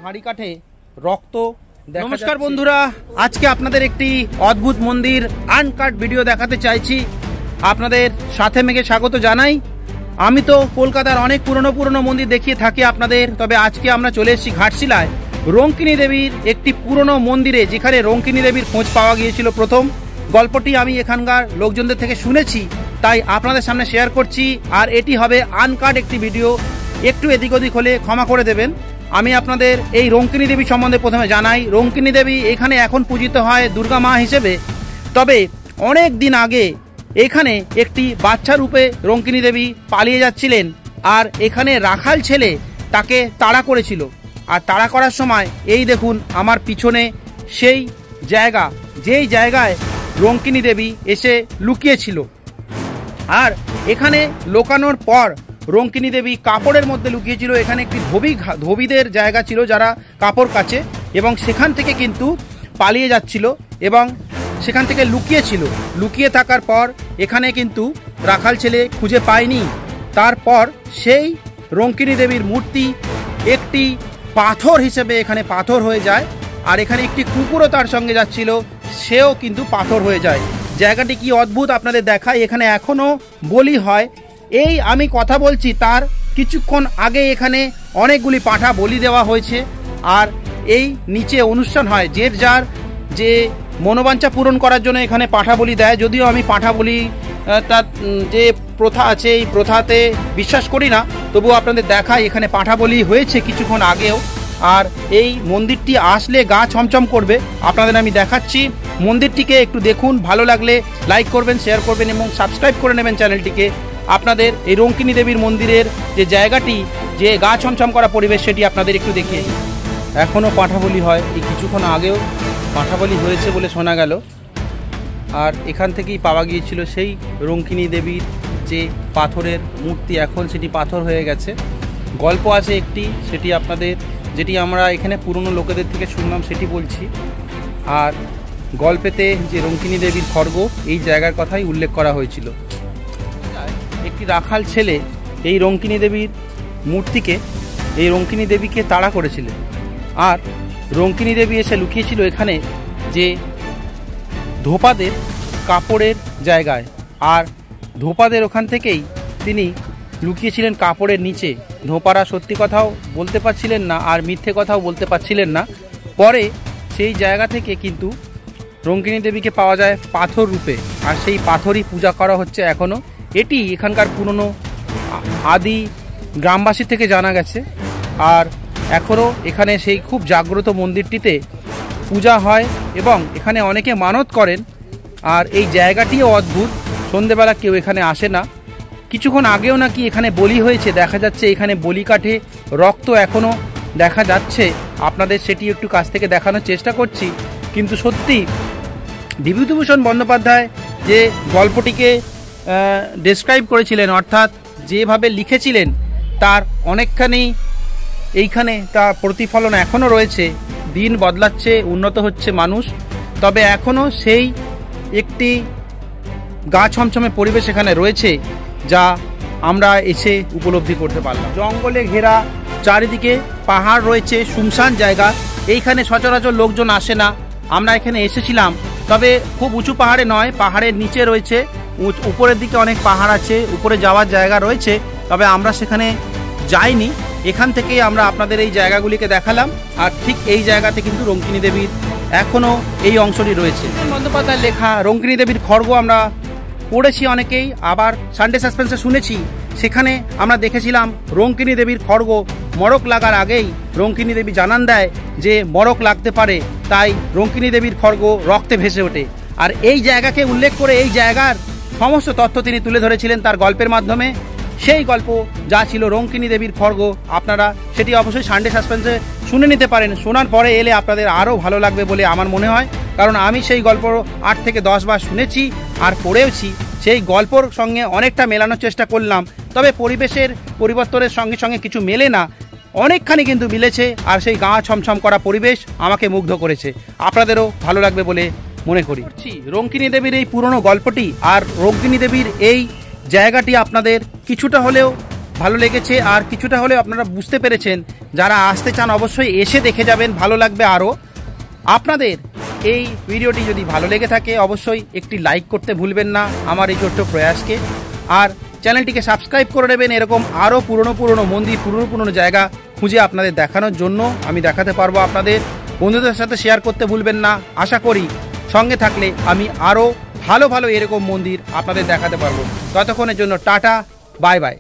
হাঁড়ি কাঠে রক্ত। নমস্কার বন্ধুরা, আজকে আপনাদের একটি অদ্ভুত মন্দির আনকাট ভিডিও দেখাতে চাইছি। আপনাদের সাথে মেঘে স্বাগত জানাই। আমি তো কলকাতার অনেক পুরনো মন্দির দেখিয়ে থাকি আপনাদের, তবে আজকে আমরা চলে এসেছি ঘাটশিলায় রঙ্কিনী দেবীর একটি পুরনো মন্দিরে, যেখানে রঙ্কিনী দেবীর খোঁজ পাওয়া গিয়েছিল প্রথম। গল্পটি আমি এখানকার লোকজনদের থেকে শুনেছি, তাই আপনাদের সামনে শেয়ার করছি। আর এটি হবে আনকাট একটি ভিডিও, একটু এদিক ওদিক হলে ক্ষমা করে দেবেন। আমি আপনাদের এই রঙ্কিনী দেবী সম্বন্ধে প্রথমে জানাই। রঙ্কিনী দেবী এখানে এখন পূজিত হয় দুর্গা মা হিসেবে, তবে অনেক দিন আগে এখানে একটি বাচ্চা রূপে রঙ্কিনী দেবী পালিয়ে যাচ্ছিলেন, আর এখানে রাখাল ছেলে তাকে তাড়া করেছিল। আর তাড়া করার সময় এই দেখুন আমার পিছনে সেই জায়গা, যেই জায়গায় রঙ্কিনী দেবী এসে লুকিয়েছিল। আর এখানে লুকানোর পর রঙ্কিনী দেবী কাপড়ের মধ্যে লুকিয়েছিল। এখানে একটি ধোবিদের জায়গা ছিল যারা কাপড় কাচে, এবং সেখান থেকে কিন্তু পালিয়ে যাচ্ছিল এবং সেখান থেকে লুকিয়েছিল। লুকিয়ে থাকার পর এখানে কিন্তু রাখাল ছেলে খুঁজে পায়নি। তারপর সেই রঙ্কিনী দেবীর মূর্তি একটি পাথর হিসেবে এখানে পাথর হয়ে যায়, আর এখানে একটি কুকুরও তার সঙ্গে যাচ্ছিল, সেও কিন্তু পাথর হয়ে যায়। জায়গাটি কি অদ্ভুত আপনাদের দেখায়। এখানে এখনো বলি হয়। এই আমি কথা বলছি তার কিছুক্ষণ আগে এখানে অনেকগুলি পাঁঠা বলি দেওয়া হয়েছে, আর এই নিচে অনুষ্ঠান হয়। যার যে মনোবাঞ্ছা পূরণ করার জন্য এখানে পাঁঠা বলি দেয়। যদিও আমি পাঁঠা বলি তার যে প্রথা আছে এই প্রথাতে বিশ্বাস করি না, তবুও আপনাদের দেখাই এখানে পাঁঠা বলি হয়েছে কিছুক্ষণ আগেও। আর এই মন্দিরটি আসলে গা ছমছম করবে, আপনাদের আমি দেখাচ্ছি। মন্দিরটিকে একটু দেখুন, ভালো লাগলে লাইক করবেন, শেয়ার করবেন এবং সাবস্ক্রাইব করে নেবেন চ্যানেলটিকে। আপনাদের এই রঙ্কিনী দেবীর মন্দিরের যে জায়গাটি, যে গা ছমছম করা পরিবেশ, সেটি আপনাদের একটু দেখিয়ে। এখনও পাঁঠাবলি হয়, এই কিছুক্ষণ আগেও পাঁঠাবলি হয়েছে বলে শোনা গেল। আর এখান থেকেই পাওয়া গিয়েছিল সেই রঙ্কিনী দেবীর যে পাথরের মূর্তি, এখন সেটি পাথর হয়ে গেছে। গল্প আছে একটি, সেটি আপনাদের, যেটি আমরা এখানে পুরনো লোকেদের থেকে শুনলাম সেটি বলছি। আর গল্পেতে যে রঙ্কিনী দেবীর খড়গ, এই জায়গার কথাই উল্লেখ করা হয়েছিল। একটি রাখাল ছেলে এই রঙ্কিনী দেবীর মূর্তিকে, এই রঙ্কিনী দেবীকে তাড়া করেছিলেন, আর রঙ্কিনী দেবী এসে লুকিয়েছিল এখানে যে ধোপাদের কাপড়ের জায়গায়। আর ধোপাদের ওখান থেকেই তিনি লুকিয়েছিলেন কাপড়ের নিচে। ধোপারা সত্যি কথাও বলতে পারছিলেন না, আর মিথ্যে কথাও বলতে পারছিলেন না। পরে সেই জায়গা থেকে কিন্তু রঙ্কিনী দেবীকে পাওয়া যায় পাথর রূপে, আর সেই পাথরই পূজা করা হচ্ছে এখনও। এটি এখানকার পুরনো আদি গ্রামবাসী থেকে জানা গেছে। আর এখনও এখানে সেই খুব জাগ্রত মন্দিরটিতে পূজা হয় এবং এখানে অনেকে মানত করেন। আর এই জায়গাটিও অদ্ভুত, সন্ধেবেলা কেউ এখানে আসে না। কিছুক্ষণ আগেও নাকি এখানে বলি হয়েছে, দেখা যাচ্ছে এখানে বলি কাঠে রক্ত এখনও দেখা যাচ্ছে। আপনাদের সেটি একটু কাছ থেকে দেখানোর চেষ্টা করছি। কিন্তু সত্যি বিভূতিভূষণ বন্দ্যোপাধ্যায় যে গল্পটিকে ডেসক্রাইব করেছিলেন, অর্থাৎ যেভাবে লিখেছিলেন, তার অনেকখানি এইখানে তার প্রতিফলন এখনও রয়েছে। দিন বদলাচ্ছে, উন্নত হচ্ছে মানুষ, তবে এখনও সেই একটি গা ছমছমে পরিবেশ এখানে রয়েছে, যা আমরা এসে উপলব্ধি করতে পারলাম। জঙ্গলে ঘেরা, চারিদিকে পাহাড় রয়েছে, শুনশান জায়গা। এইখানে সচরাচর লোকজন আসে না। আমরা এখানে এসেছিলাম, তবে খুব উঁচু পাহাড়ে নয়, পাহাড়ের নিচে রয়েছে। উপরের দিকে অনেক পাহাড় আছে, উপরে যাওয়ার জায়গা রয়েছে, তবে আমরা সেখানে যাইনি। এখান থেকেই আমরা আপনাদের এই জায়গাগুলিকে দেখালাম। আর ঠিক এই জায়গাতে কিন্তু রঙ্কিনী দেবীর এখনও এই অংশটি রয়েছে। বন্দ্যোপাধ্যায়ের লেখা রঙ্কিনী দেবীর খড়গ আমরা পড়েছি অনেকেই, আবার সানডে সাসপেন্সে শুনেছি। সেখানে আমরা দেখেছিলাম রঙ্কিনী দেবীর খড়গ মড়ক লাগার আগেই রঙ্কিনী দেবী জানান দেয় যে মড়ক লাগতে পারে, তাই রঙ্কিনী দেবীর খড়গ রক্তে ভেসে ওঠে। আর এই জায়গাকে উল্লেখ করে এই জায়গার সমস্ত তথ্য তিনি তুলে ধরেছিলেন তার গল্পের মাধ্যমে। সেই গল্প যা ছিল রঙ্কিনী দেবীর খড়গ, আপনারা সেটি অবশ্যই সানডে সাসপেন্সে শুনে নিতে পারেন। শোনার পরে এলে আপনাদের আরও ভালো লাগবে বলে আমার মনে হয়, কারণ আমি সেই গল্প 8 থেকে 10 বার শুনেছি আর পড়েওছি। সেই গল্পর সঙ্গে অনেকটা মেলানোর চেষ্টা করলাম, তবে পরিবেশের পরিবর্তনের সঙ্গে সঙ্গে কিছু মেলে না, অনেকখানি কিন্তু মিলেছে। আর সেই গা ছমছম করা পরিবেশ আমাকে মুগ্ধ করেছে, আপনাদেরও ভালো লাগবে বলে মনে করি। রঙ্কিনী দেবীর এই পুরনো গল্পটি আর রঙ্কিনী দেবীর এই জায়গাটি আপনাদের কিছুটা হলেও ভালো লেগেছে আর কিছুটা হলেও আপনারা বুঝতে পেরেছেন। যারা আসতে চান অবশ্যই এসে দেখে যাবেন, ভালো লাগবে আরও। আপনাদের এই ভিডিওটি যদি ভালো লেগে থাকে অবশ্যই একটি লাইক করতে ভুলবেন না আমার এই ছোট্ট প্রয়াসকে, আর চ্যানেলটিকে সাবস্ক্রাইব করে নেবেন। এরকম আরও পুরনো মন্দির, পুরনো জায়গা খুঁজে আপনাদের দেখানোর জন্য আমি দেখাতে পারবো। আপনাদের বন্ধুদের সাথে শেয়ার করতে ভুলবেন না। আশা করি সঙ্গে থাকলে আমি আরও ভালো এরকম মন্দির আপনাদের দেখাতে পারবো। ততক্ষণের জন্য টাটা, বাই বাই।